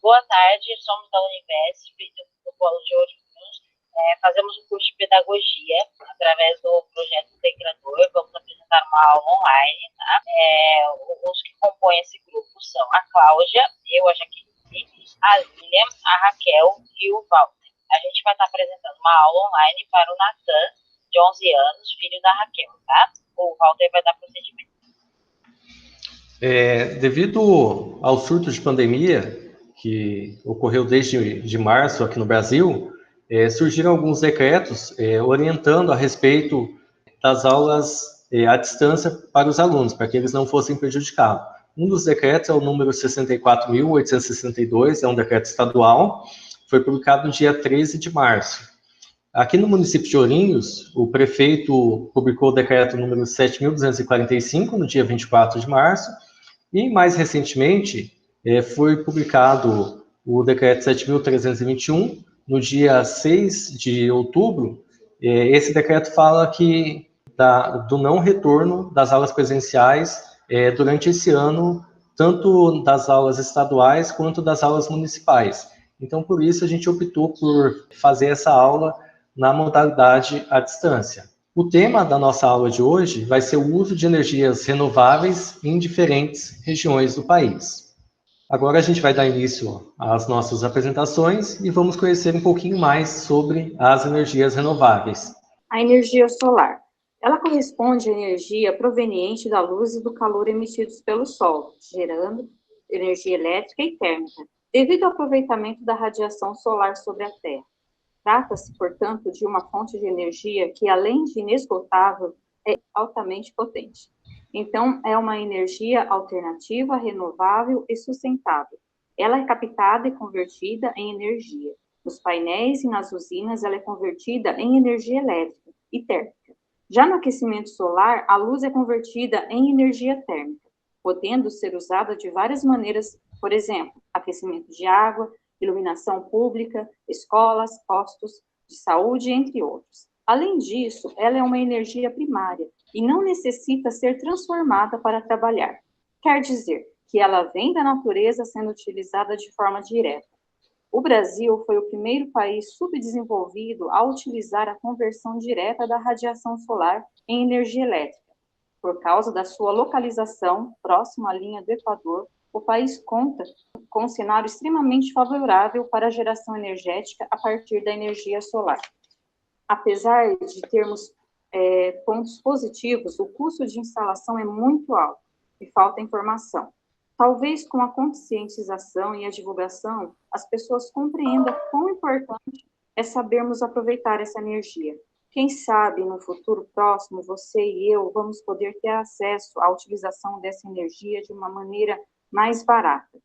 Boa tarde, somos da Univesp, do Polo de Ourinhos. Fazemos um curso de pedagogia através do projeto Integrador. Vamos apresentar uma aula online, tá? Os que compõem esse grupo são a Cláudia, eu, a Jaqueline, a Lilian, a Raquel e o Walter. A gente vai estar apresentando uma aula online para o Natan, de 11 anos, filho da Raquel, tá? O Walter vai dar procedimento. Devido ao surto de pandemia que ocorreu desde março aqui no Brasil, surgiram alguns decretos orientando a respeito das aulas à distância para os alunos, para que eles não fossem prejudicados. Um dos decretos é o número 64.862, é um decreto estadual, foi publicado no dia 13 de março. Aqui no município de Ourinhos, o prefeito publicou o decreto número 7.245, no dia 24 de março, e mais recentemente foi publicado o decreto 7.321, no dia 6 de outubro. Esse decreto fala do não retorno das aulas presenciais durante esse ano, tanto das aulas estaduais quanto das aulas municipais. Então, por isso, a gente optou por fazer essa aula na modalidade à distância. O tema da nossa aula de hoje vai ser o uso de energias renováveis em diferentes regiões do país. Agora a gente vai dar início às nossas apresentações e vamos conhecer um pouquinho mais sobre as energias renováveis. A energia solar. Ela corresponde à energia proveniente da luz e do calor emitidos pelo Sol, gerando energia elétrica e térmica, devido ao aproveitamento da radiação solar sobre a Terra. Trata-se, portanto, de uma fonte de energia que, além de inesgotável, é altamente potente. Então, é uma energia alternativa, renovável e sustentável. Ela é captada e convertida em energia. Nos painéis e nas usinas, ela é convertida em energia elétrica e térmica. Já no aquecimento solar, a luz é convertida em energia térmica, podendo ser usada de várias maneiras, por exemplo, aquecimento de água, iluminação pública, escolas, postos de saúde, entre outros. Além disso, ela é uma energia primária e não necessita ser transformada para trabalhar. Quer dizer que ela vem da natureza sendo utilizada de forma direta. O Brasil foi o primeiro país subdesenvolvido a utilizar a conversão direta da radiação solar em energia elétrica. Por causa da sua localização próximo à linha do Equador, o país conta com um cenário extremamente favorável para a geração energética a partir da energia solar. Apesar de termos pontos positivos, o custo de instalação é muito alto e falta informação. Talvez com a conscientização e a divulgação, as pessoas compreendam quão importante é sabermos aproveitar essa energia. Quem sabe, no futuro próximo, você e eu vamos poder ter acesso à utilização dessa energia de uma maneira mais barata.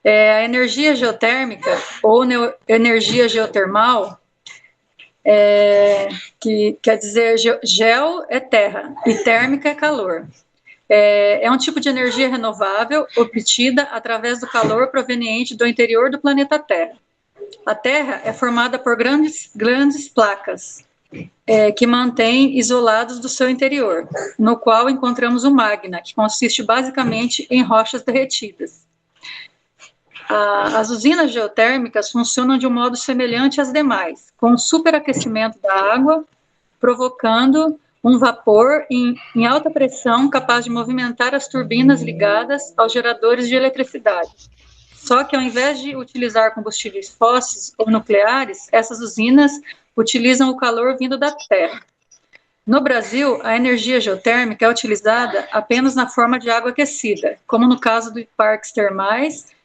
A energia geotérmica ou energia geotermal, que quer dizer geo é terra e térmica é calor. É um tipo de energia renovável obtida através do calor proveniente do interior do planeta Terra. A Terra é formada por grandes placas que mantém isolados do seu interior, no qual encontramos o magma, que consiste basicamente em rochas derretidas. As usinas geotérmicas funcionam de um modo semelhante às demais, com superaquecimento da água, provocando um vapor em alta pressão capaz de movimentar as turbinas ligadas aos geradores de eletricidade. Só que, ao invés de utilizar combustíveis fósseis ou nucleares, essas usinas utilizam o calor vindo da Terra. No Brasil, a energia geotérmica é utilizada apenas na forma de água aquecida, como no caso dos parques termais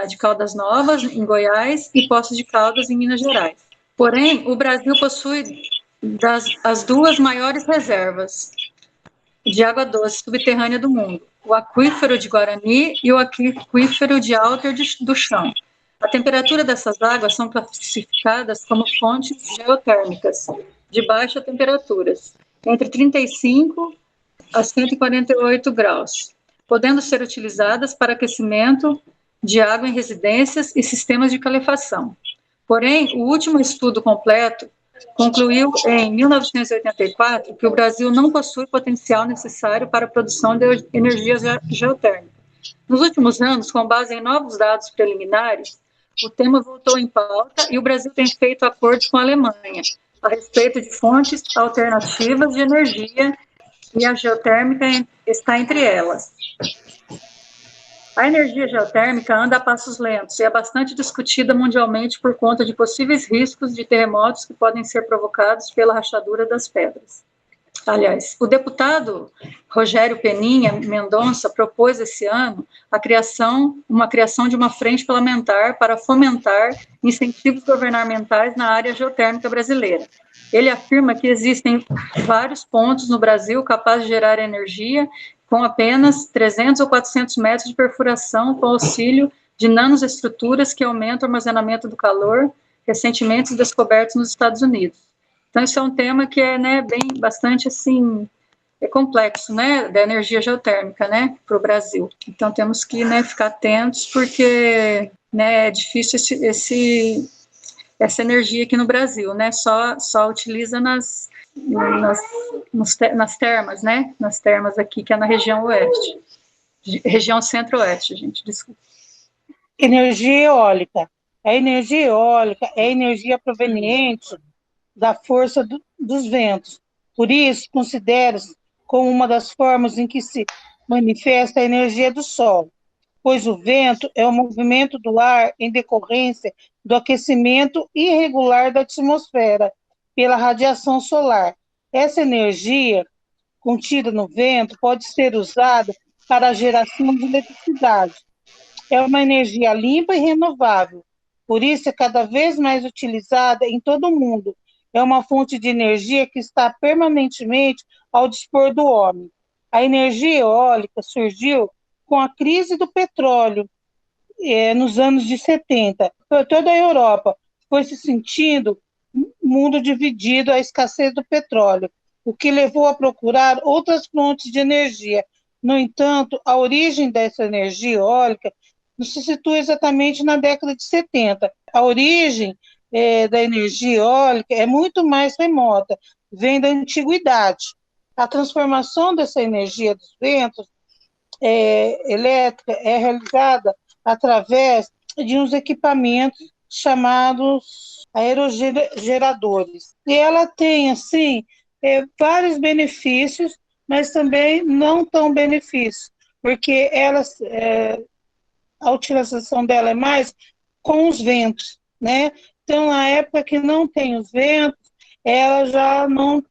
de Caldas Novas, em Goiás, e Poços de Caldas, em Minas Gerais. Porém, o Brasil possui as duas maiores reservas de água doce subterrânea do mundo, o aquífero de Guarani e o aquífero de Alter do Chão. A temperatura dessas águas são classificadas como fontes geotérmicas, de baixa temperaturas, entre 35 a 148 graus, podendo ser utilizadas para aquecimento de água em residências e sistemas de calefação. Porém, o último estudo completo concluiu em 1984 que o Brasil não possui potencial necessário para a produção de energia geotérmica Nos últimos anos, com base em novos dados preliminares, o tema voltou em pauta e o Brasil tem feito acordos com a Alemanha a respeito de fontes alternativas de energia e a geotérmica está entre elas. A energia geotérmica anda a passos lentos e é bastante discutida mundialmente por conta de possíveis riscos de terremotos que podem ser provocados pela rachadura das pedras. Aliás, o deputado Rogério Peninha Mendonça propôs esse ano uma criação de uma frente parlamentar para fomentar incentivos governamentais na área geotérmica brasileira. Ele afirma que existem vários pontos no Brasil capazes de gerar energia com apenas 300 ou 400 metros de perfuração com auxílio de nanoestruturas que aumentam o armazenamento do calor, recentemente descobertos nos Estados Unidos. Então, isso é um tema que é, né, bastante, assim, complexo, né, da energia geotérmica, né, para o Brasil. Então, temos que, né, ficar atentos, porque, né, é difícil essa energia aqui no Brasil, né, só utiliza nas termas, né, nas termas aqui, que é na região oeste, região centro-oeste, gente, desculpa. Energia eólica. A energia eólica é energia proveniente da força dos ventos. Por isso, considera-se como uma das formas em que se manifesta a energia do Sol, pois o vento é o movimento do ar em decorrência do aquecimento irregular da atmosfera pela radiação solar. Essa energia contida no vento pode ser usada para a geração de eletricidade. É uma energia limpa e renovável, por isso é cada vez mais utilizada em todo o mundo. É uma fonte de energia que está permanentemente ao dispor do homem. A energia eólica surgiu com a crise do petróleo nos anos de 70. Por toda a Europa foi se sentindo um mundo dividido à escassez do petróleo, o que levou a procurar outras fontes de energia. No entanto, a origem dessa energia eólica não se situa exatamente na década de 70. A origem da energia eólica é muito mais remota, vem da antiguidade. A transformação dessa energia dos ventos elétrica é realizada através de uns equipamentos chamados aerogeradores. E ela tem, assim, vários benefícios, mas também não tão benefícios, porque a utilização dela é mais com os ventos, né? Então, na época que não tem os ventos, ela já não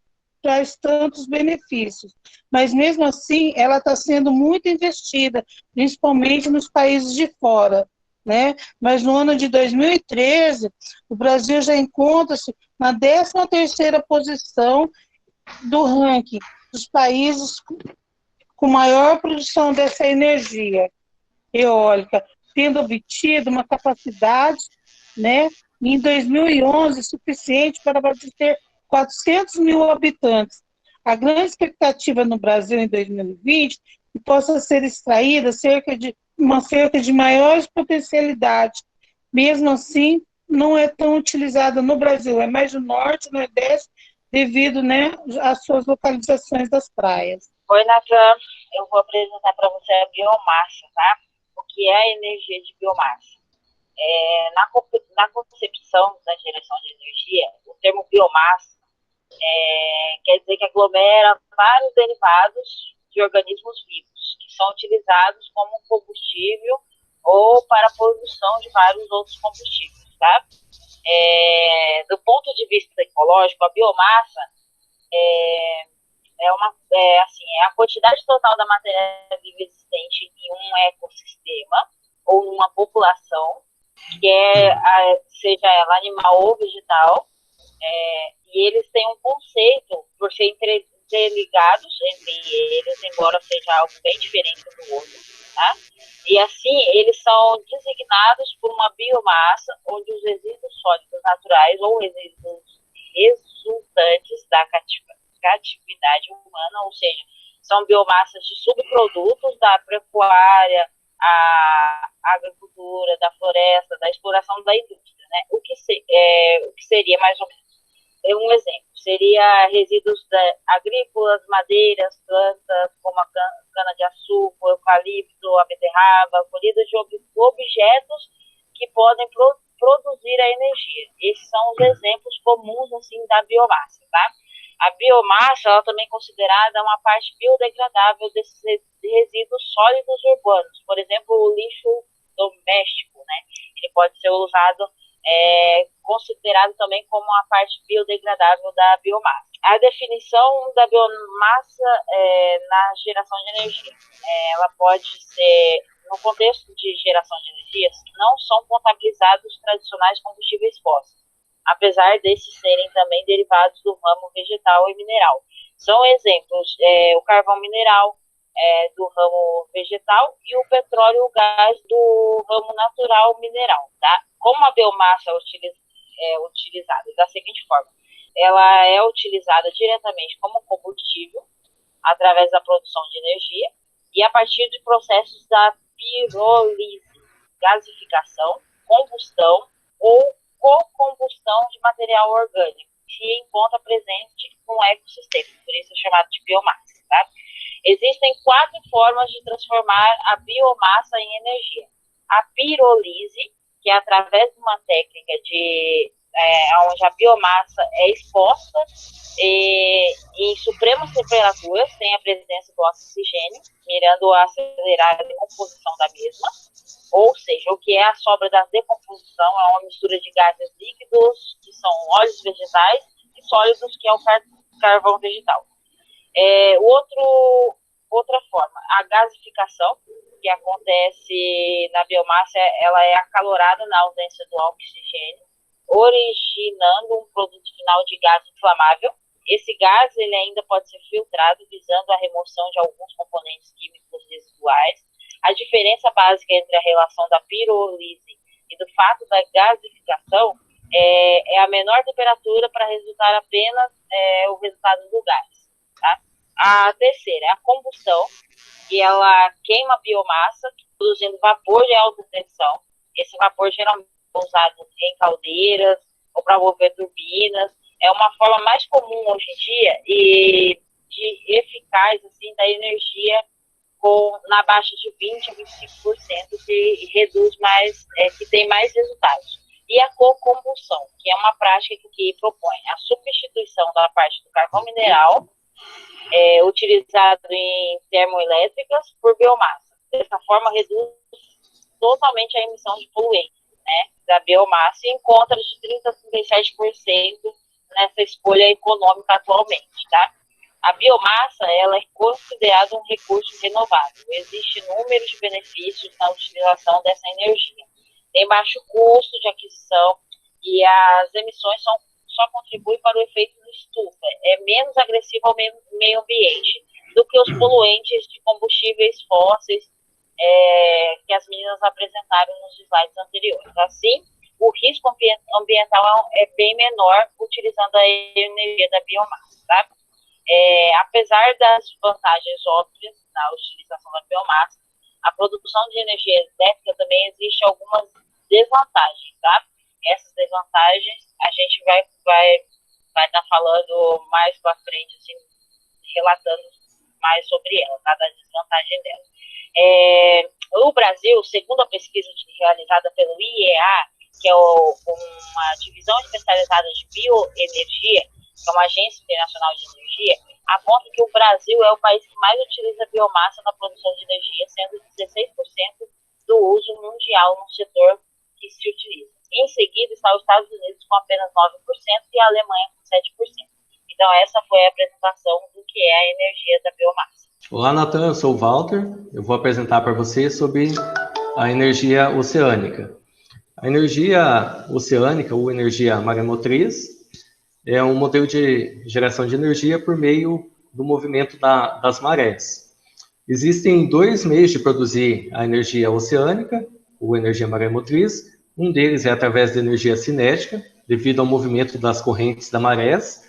traz tantos benefícios. Mas, mesmo assim, ela está sendo muito investida, principalmente nos países de fora, né? Mas no ano de 2013, o Brasil já encontra-se na 13ª posição do ranking dos países com maior produção dessa energia eólica, tendo obtido uma capacidade, né, em 2011, suficiente para abastecer 400 mil habitantes. A grande expectativa no Brasil em 2020 é que possa ser extraída cerca de maiores potencialidades. Mesmo assim, não é tão utilizada no Brasil, é mais no norte, nordeste, devido, né, às suas localizações das praias. Oi, Natan, eu vou apresentar para você a biomassa, tá? O que é a energia de biomassa? Na concepção da geração de energia, o termo biomassa quer dizer que aglomera vários derivados de organismos vivos, que são utilizados como combustível ou para a produção de vários outros combustíveis, tá? Do ponto de vista ecológico, a biomassa é a quantidade total da matéria viva existente em um ecossistema ou numa população, seja ela animal ou vegetal, e eles têm um conceito por ser interligados entre eles, embora seja algo bem diferente do outro, tá? E assim, eles são designados por uma biomassa onde os resíduos sólidos naturais ou resíduos resultantes da catividade humana, ou seja, são biomassas de subprodutos da pecuária, a agricultura, da floresta, da exploração da indústria, né? O que seria mais ou menos Um exemplo seria resíduos agrícolas, madeiras, plantas, como a cana-de-açúcar, o eucalipto, a beterraba, colhidas de objetos que podem produzir a energia. Esses são os exemplos comuns assim, da biomassa. Tá? A biomassa ela também é considerada uma parte biodegradável desses resíduos sólidos urbanos. Por exemplo, o lixo doméstico, né? Ele pode ser usado, considerado também como uma parte biodegradável da biomassa. A definição da biomassa na geração de energia. Ela pode ser, no contexto de geração de energias, não são contabilizados os tradicionais combustíveis fósseis, apesar desses serem também derivados do ramo vegetal e mineral. São exemplos o carvão mineral do ramo vegetal e o petróleo e o gás do ramo natural mineral. Tá? Como a biomassa é utilizada da seguinte forma, ela é utilizada diretamente como combustível através da produção de energia e a partir de processos da pirólise, gasificação, combustão ou co-combustão de material orgânico, que encontra presente no ecossistema, por isso é chamado de biomassa. Tá? Existem 4 formas de transformar a biomassa em energia. A pirólise, que é através de uma técnica onde a biomassa é exposta em supremas temperaturas, sem a presença do oxigênio, mirando a acelerar a decomposição da mesma. Ou seja, o que é a sobra da decomposição é uma mistura de gases líquidos, que são óleos vegetais, e sólidos, que é o carvão vegetal. Outra forma, a gasificação, que acontece na biomassa, ela é acalorada na ausência do oxigênio, originando um produto final de gás inflamável. Esse gás ele ainda pode ser filtrado, visando a remoção de alguns componentes químicos residuais. A diferença básica entre a relação da pirólise e do fato da gasificação é a menor temperatura para resultar apenas o resultado do gás. Tá? A terceira é a combustão, que ela queima a biomassa, produzindo vapor de alta tensão. Esse vapor geralmente é usado em caldeiras ou para mover turbinas. É uma forma mais comum hoje em dia e de eficaz assim, da energia na baixa de 20% a 25%, que reduz mais, que tem mais resultados. E a co-combustão, que é uma prática que propõe a substituição da parte do carvão mineral utilizado em termoelétricas por biomassa. Dessa forma, reduz totalmente a emissão de poluentes, né, da biomassa e encontra de 30% a 37% nessa escolha econômica atualmente. Tá? A biomassa ela é considerada um recurso renovável. Existem inúmeros benefícios na utilização dessa energia. Tem baixo custo de aquisição e as emissões só contribuem para o efeito de estufa. É menos agressivo ao meio ambiente do que os poluentes de combustíveis fósseis que as meninas apresentaram nos slides anteriores. Assim, o risco ambiental é bem menor utilizando a energia da biomassa. Tá? Apesar das vantagens óbvias na utilização da biomassa, a produção de energia elétrica também existe algumas desvantagens. Tá? Essas desvantagens a gente vai estar falando mais para frente, assim, relatando mais sobre ela, tá? Da desvantagem dela. O Brasil, segundo a pesquisa realizada pelo IEA, que é uma divisão especializada de bioenergia, que é uma agência internacional de energia, aponta que o Brasil é o país que mais utiliza biomassa na produção de energia, sendo 16% do uso mundial no setor que se utiliza. Em seguida está os Estados Unidos com apenas 9% e a Alemanha com 7%. Então essa foi a apresentação do que é a energia da biomassa. Olá, Natan, eu sou o Walter. Eu vou apresentar para você sobre a energia oceânica. A energia oceânica, ou energia maremotriz, é um modelo de geração de energia por meio do movimento das marés. Existem 2 meios de produzir a energia oceânica, ou energia maremotriz. Um deles é através da energia cinética, devido ao movimento das correntes da marés,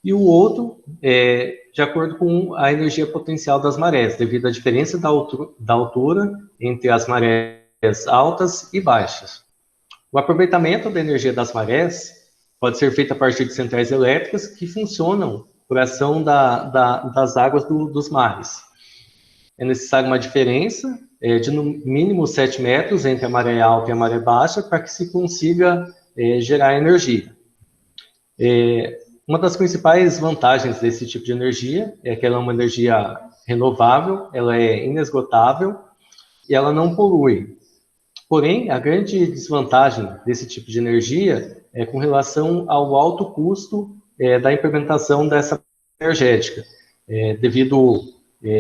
e o outro é de acordo com a energia potencial das marés, devido à diferença da altura entre as marés altas e baixas. O aproveitamento da energia das marés pode ser feita a partir de centrais elétricas que funcionam por ação das águas dos mares. É necessária uma diferença de no mínimo 7 metros entre a maré alta e a maré baixa para que se consiga gerar energia. Uma das principais vantagens desse tipo de energia é que ela é uma energia renovável, ela é inesgotável e ela não polui. Porém, a grande desvantagem desse tipo de energia é com relação ao alto custo da implementação dessa energética, devido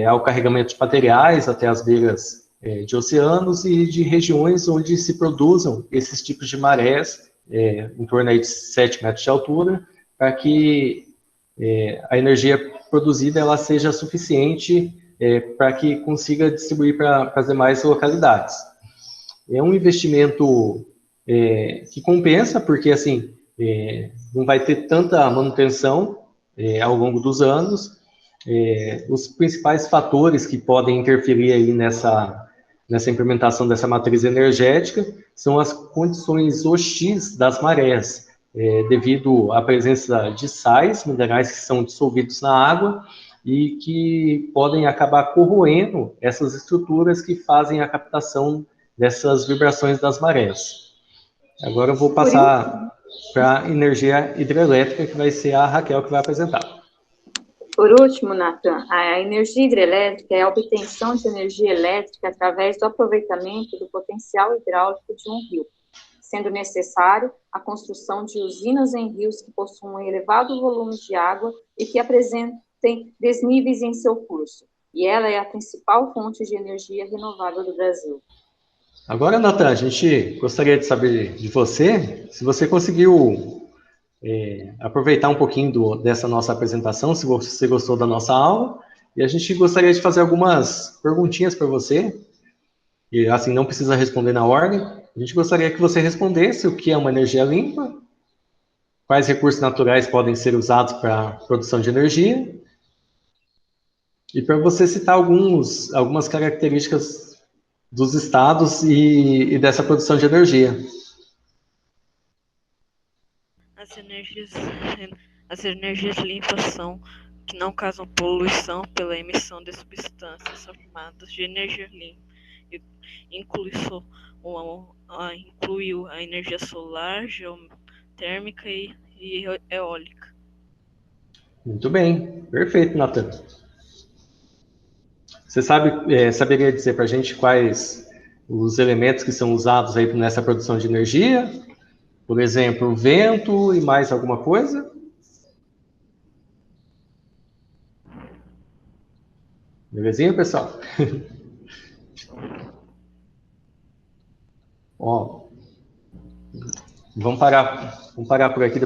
ao carregamento de materiais até as beiras de oceanos e de regiões onde se produzam esses tipos de marés, em torno aí de 7 metros de altura, para que a energia produzida ela seja suficiente para que consiga distribuir para as demais localidades. É um investimento que compensa, porque assim, não vai ter tanta manutenção ao longo dos anos. Os principais fatores que podem interferir aí nessa implementação dessa matriz energética são as condições hostis das marés, devido à presença de sais, minerais que são dissolvidos na água e que podem acabar corroendo essas estruturas que fazem a captação dessas vibrações das marés. Agora eu vou passar para a energia hidrelétrica, que vai ser a Raquel que vai apresentar. Por último, Nathan, a energia hidrelétrica é a obtenção de energia elétrica através do aproveitamento do potencial hidráulico de um rio, sendo necessário a construção de usinas em rios que possuam elevado volume de água e que apresentem desníveis em seu curso. E ela é a principal fonte de energia renovável do Brasil. Agora, Nathan, a gente gostaria de saber de você, se você conseguiu aproveitar um pouquinho dessa nossa apresentação, se você gostou da nossa aula, e a gente gostaria de fazer algumas perguntinhas para você, e assim, não precisa responder na ordem. A gente gostaria que você respondesse o que é uma energia limpa, quais recursos naturais podem ser usados para a produção de energia, e para você citar algumas características dos estados e dessa produção de energia. As energias limpas são que não causam poluição pela emissão de substâncias, são chamadas de energia limpa. Incluiu a energia solar, geotérmica e eólica. Muito bem, perfeito, Nathan. Você saberia dizer para a gente quais os elementos que são usados aí nessa produção de energia? Por exemplo, vento e mais alguma coisa? Belezinha, pessoal? Ó, vamos parar por aqui.